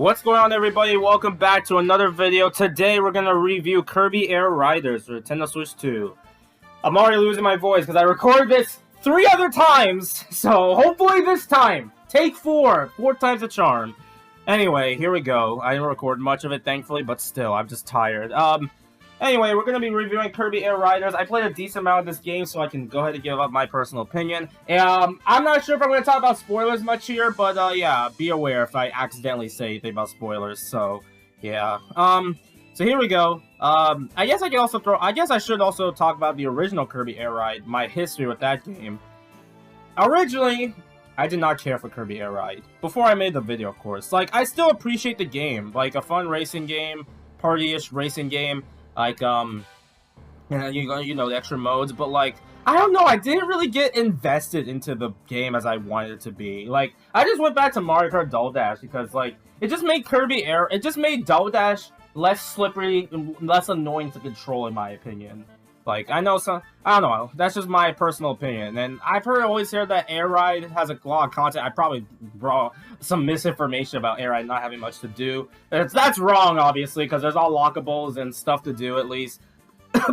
What's going on, everybody? Welcome back to another video. Today we're gonna review Kirby Air Riders for Nintendo Switch 2. I'm already losing my voice because I recorded this 3 other times, so hopefully this time, take 4 times the charm. Anyway, here we go. I didn't record much of it, thankfully, but still, I'm just tired. Anyway, we're going to be reviewing Kirby Air Riders. I played a decent amount of this game, so I can go ahead and give up my personal opinion. I'm not sure if I'm going to talk about spoilers much here, but yeah, be aware if I accidentally say anything about spoilers. So, yeah. So here we go. I guess I should also talk about the original Kirby Air Ride, my history with that game. Originally, I did not care for Kirby Air Ride. Before I made the video, of course. Like, I still appreciate the game. Like, a fun racing game, party-ish racing game. Like, you know, the extra modes, but, like, I don't know, I didn't really get invested into the game as I wanted it to be. Like, I just went back to Mario Kart Double Dash because, like, it just made it just made Double Dash less slippery and less annoying to control, in my opinion. Like, I don't know, that's just my personal opinion, and I've always heard that Air Ride has a lot of content. I probably brought some misinformation about Air Ride not having much to do. That's wrong, obviously, because there's all lockables and stuff to do, at least.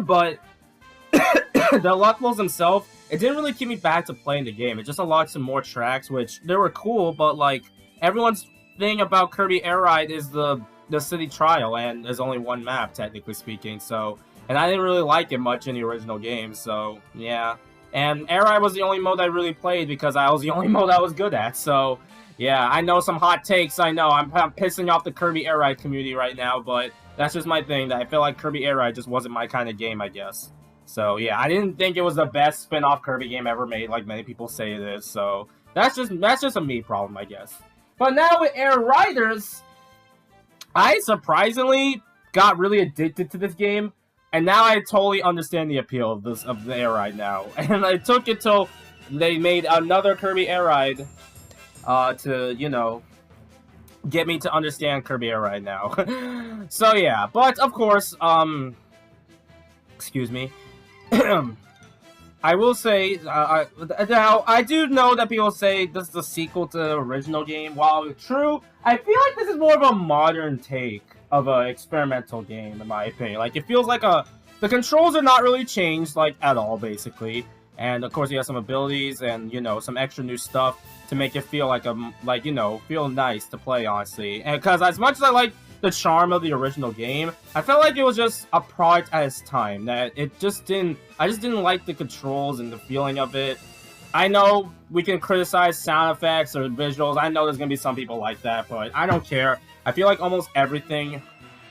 But the lockables themselves, it didn't really keep me back to playing the game. It just unlocked some more tracks, which they were cool, but, like, everyone's thing about Kirby Air Ride is the city trial, and there's only one map, technically speaking, so... And I didn't really like it much in the original game, so, yeah. And Air Ride was the only mode I really played because I was the only mode I was good at, so... Yeah, I know some hot takes, I know. I'm pissing off the Kirby Air Ride community right now, but that's just my thing. That I feel like Kirby Air Ride just wasn't my kind of game, I guess. So, yeah, I didn't think it was the best spin-off Kirby game ever made, like many people say it is, so... That's just a me problem, I guess. But now with Air Riders, I surprisingly got really addicted to this game. And now I totally understand the appeal of the Air Ride now. And it took it till they made another Kirby Air Ride to, you know, get me to understand Kirby Air Ride now. So yeah, but of course, excuse me. I will say, now, I do know that people say this is a sequel to the original game. While true, I feel like this is more of a modern take of an experimental game, in my opinion. Like, it feels like the controls are not really changed, like, at all, basically. And, of course, you have some abilities and, you know, some extra new stuff to make it feel like, you know, feel nice to play, honestly. And because as much as I like the charm of the original game, I felt like it was just a product at its time. That I just didn't like the controls and the feeling of it. I know we can criticize sound effects or visuals. I know there's going to be some people like that, but I don't care. I feel like almost everything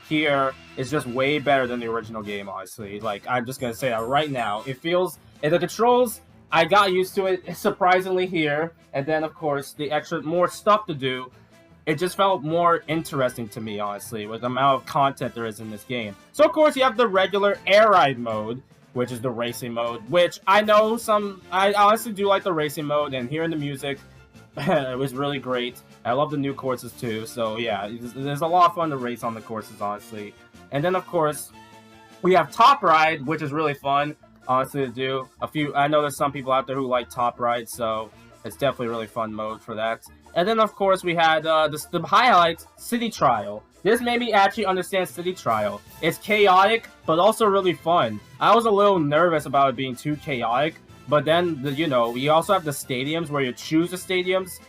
here is just way better than the original game, honestly. Like, I'm just going to say that right now. It feels... And the controls, I got used to it surprisingly here. And then, of course, the extra more stuff to do, it just felt more interesting to me, honestly, with the amount of content there is in this game. So, of course, you have the regular Air Ride mode, which is the racing mode, which I know I honestly do like the racing mode, and hearing the music, it was really great. I love the new courses too, so yeah, there's a lot of fun to race on the courses, honestly. And then, of course, we have Top Ride, which is really fun, honestly, to do. I know there's some people out there who like Top Ride, so it's definitely a really fun mode for that. And then, of course, we had the highlight, City Trial. This made me actually understand City Trial. It's chaotic, but also really fun. I was a little nervous about it being too chaotic, but then, you know, you also have the stadiums where you choose the stadiums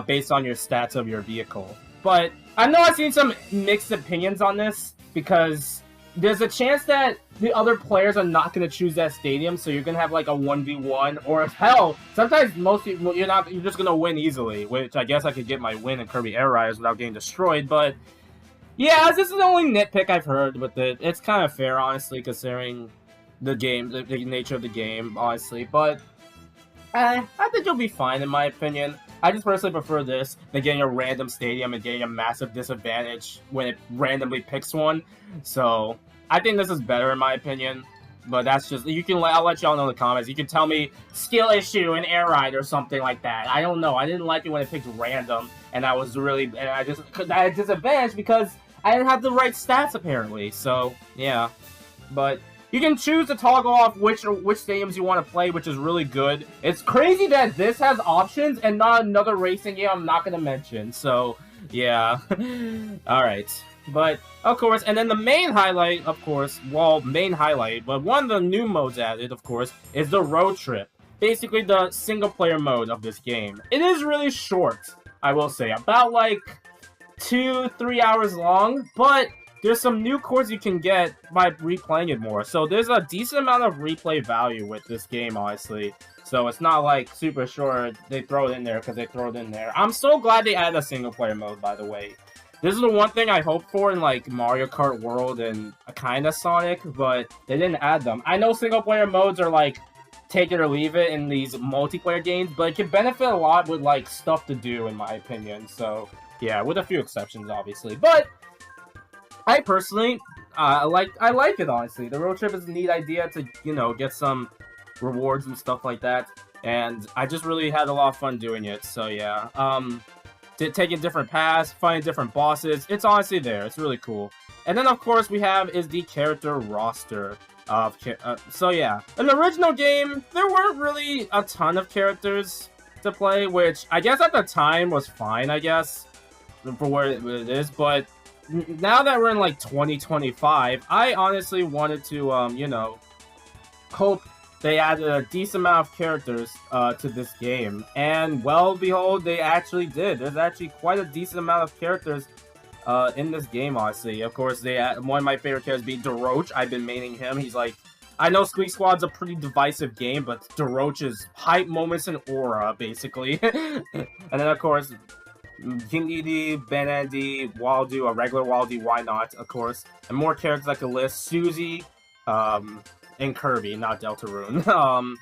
based on your stats of your vehicle. But I know I've seen some mixed opinions on this, because there's a chance that the other players are not going to choose that stadium, so you're going to have like a 1v1, or hell, sometimes most people, you're just going to win easily, which I guess I could get my win in Kirby Air Riders without getting destroyed, but yeah, this is the only nitpick I've heard with it. It's kind of fair, honestly, considering the game, the nature of the game, honestly, but I think you'll be fine, in my opinion. I just personally prefer this than getting a random stadium and getting a massive disadvantage when it randomly picks one. So, I think this is better, in my opinion. But that's just, I'll let y'all know in the comments. You can tell me skill issue in Air Ride or something like that. I don't know. I didn't like it when it picked random. And I had a disadvantage because I didn't have the right stats, apparently. So, yeah. But you can choose to toggle off which stadiums you want to play, which is really good. It's crazy that this has options and not another racing game I'm not going to mention. So, Yeah. Alright. But, of course, and then the main highlight, of course, well, main highlight, but one of the new modes added, of course, is the road trip. Basically, the single-player mode of this game. It is really short, I will say. About, like, 2-3 hours long, but there's some new cores you can get by replaying it more. So there's a decent amount of replay value with this game, honestly. So it's not like super short, they throw it in there because they throw it in there. I'm so glad they added a single-player mode, by the way. This is the one thing I hope for in, like, Mario Kart World and kind of Sonic, but they didn't add them. I know single-player modes are, like, take it or leave it in these multiplayer games, but it can benefit a lot with, like, stuff to do, in my opinion. So, yeah, with a few exceptions, obviously. But I personally, I like it, honestly. The road trip is a neat idea to, you know, get some rewards and stuff like that. And I just really had a lot of fun doing it, so yeah. Taking different paths, finding different bosses. It's honestly there. It's really cool. And then, of course, we have is the character roster. So yeah, in the original game, there weren't really a ton of characters to play, which I guess at the time was fine, I guess, for where it is. But now that we're in, like, 2025, I honestly wanted to, you know, hope they added a decent amount of characters to this game, and well, behold, they actually did. There's actually quite a decent amount of characters in this game, honestly. Of course, one of my favorite characters being DeRoach. I've been maining him. He's like, I know Squeak Squad's a pretty divisive game, but DeRoach is hype moments and aura, basically. And then, of course, King Edie, Ben Andy, Waldo, a regular Waldo, why not, of course. And more characters I could list. Susie, and Kirby, not Deltarune.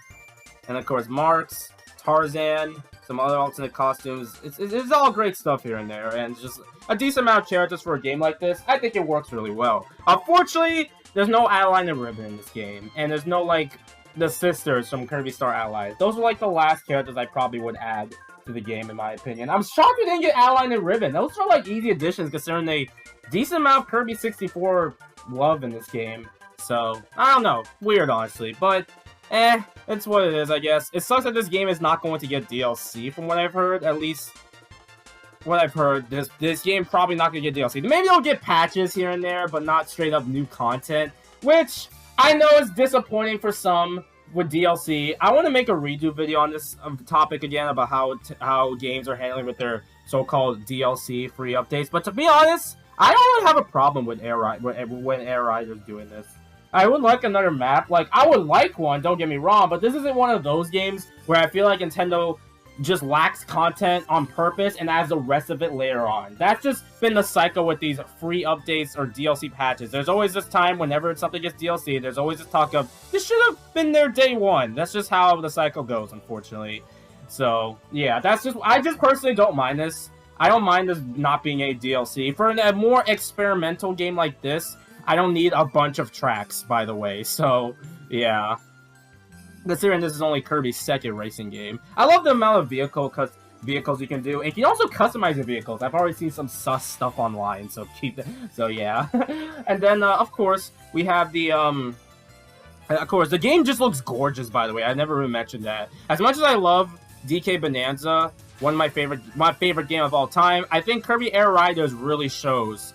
And of course, Marks, Tarzan, some other alternate costumes. It's all great stuff here and there, and just a decent amount of characters for a game like this. I think it works really well. Unfortunately, there's no Adeline and Ribbon in this game, and there's no, like, the sisters from Kirby Star Allies. Those were, like, the last characters I probably would add to the game, in my opinion. I'm shocked we didn't get Adeline and Ribbon. Those are, like, easy additions, considering they decent amount of Kirby 64 love in this game. So, I don't know. Weird, honestly. But, it's what it is, I guess. It sucks that this game is not going to get DLC, from what I've heard. At least, what I've heard, this game probably not going to get DLC. Maybe they'll get patches here and there, but not straight up new content. Which, I know is disappointing for some with DLC. I want to make a redo video on this topic again about how games are handling with their so-called DLC free updates. But to be honest, I don't really have a problem with when Air Rider's doing this. I would like another map. Like, I would like one, don't get me wrong, but this isn't one of those games where I feel like Nintendo just lacks content on purpose and adds the rest of it later on. That's just been the cycle with these free updates or DLC patches. There's always this time whenever something gets DLC, there's always this talk of, this should have been there day one. That's just how the cycle goes, unfortunately. So, yeah, I just personally don't mind this. I don't mind this not being a DLC. For a more experimental game like this, I don't need a bunch of tracks, by the way, so, yeah. Considering this is only Kirby's second racing game. I love the amount of vehicles you can do, and you can also customize your vehicles. I've already seen some sus stuff online, so yeah. And then, of course, we have the, of course, the game just looks gorgeous, by the way. I never really mentioned that. As much as I love DK Bonanza, one of my favorite game of all time, I think Kirby Air Riders really shows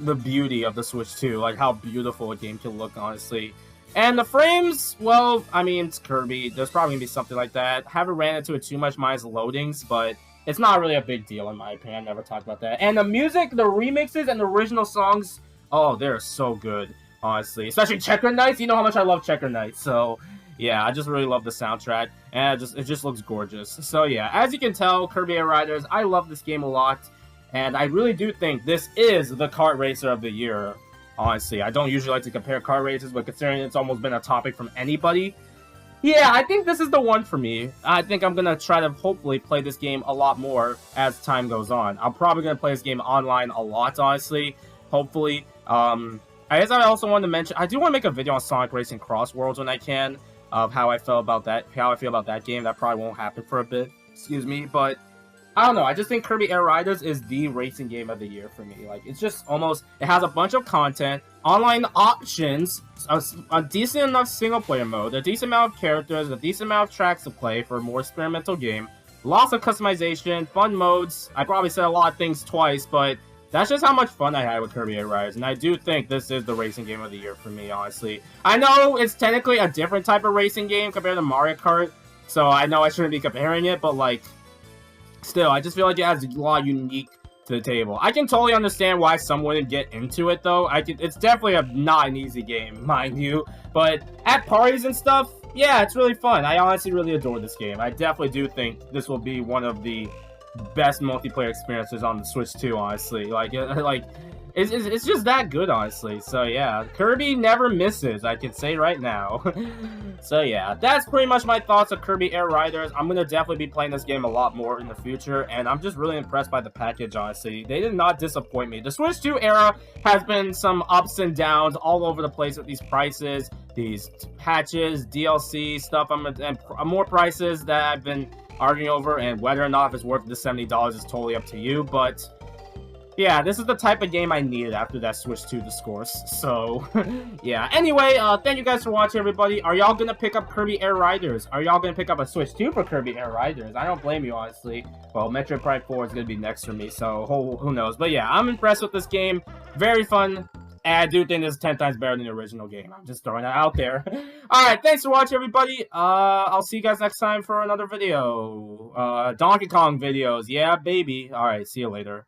the beauty of the Switch 2, like how beautiful a game can look, honestly. And the frames, well, I mean, it's Kirby. There's probably gonna be something like that. Haven't ran into it too much minus loadings, but it's not really a big deal in my opinion. I never talked about that. And the music, the remixes, and the original songs, oh, they're so good, honestly. Especially Checker Knights. You know how much I love Checker Knights, so yeah, I just really love the soundtrack, and it just looks gorgeous. So yeah, as you can tell, Kirby Air Riders, I love this game a lot. And I really do think this is the kart racer of the year, honestly. I don't usually like to compare kart races, but considering it's almost been a topic from anybody, yeah, I think this is the one for me. I think I'm going to try to hopefully play this game a lot more as time goes on. I'm probably going to play this game online a lot, honestly, hopefully. I guess I also wanted to mention, I do want to make a video on Sonic Racing Cross Worlds when I can, of how I feel about that game. That probably won't happen for a bit, excuse me, but I don't know, I just think Kirby Air Riders is the racing game of the year for me. Like, it's just almost, it has a bunch of content, online options, a decent enough single-player mode, a decent amount of characters, a decent amount of tracks to play for a more experimental game, Lots of customization, fun modes. I probably said a lot of things twice, but that's just how much fun I had with Kirby Air Riders, and I do think this is the racing game of the year for me, honestly. I know it's technically a different type of racing game compared to Mario Kart, so I know I shouldn't be comparing it, but, like, still, I just feel like it has a lot unique to the table. I can totally understand why some wouldn't get into it, though. It's definitely not an easy game, mind you, but at parties and stuff, yeah, it's really fun. I honestly really adore this game. I definitely do think this will be one of the best multiplayer experiences on the Switch 2, honestly. It's just that good, honestly. So yeah, Kirby never misses, I can say right now. So yeah, that's pretty much my thoughts of Kirby Air Riders. I'm gonna definitely be playing this game a lot more in the future, and I'm just really impressed by the package, honestly. They did not disappoint me. The Switch 2 era has been some ups and downs all over the place with these prices, these patches, DLC stuff, and more prices that I've been arguing over, and whether or not if it's worth the $70 is totally up to you, but yeah, this is the type of game I needed after that Switch 2 discourse, so yeah. Anyway, thank you guys for watching, everybody. Are y'all gonna pick up Kirby Air Riders? Are y'all gonna pick up a Switch 2 for Kirby Air Riders? I don't blame you, honestly. Well, Metroid Prime 4 is gonna be next for me, so who knows. But yeah, I'm impressed with this game. Very fun. And I do think this is 10 times better than the original game. I'm just throwing that out there. Alright, thanks for watching, everybody. I'll see you guys next time for another video. Donkey Kong videos. Yeah, baby. Alright, see you later.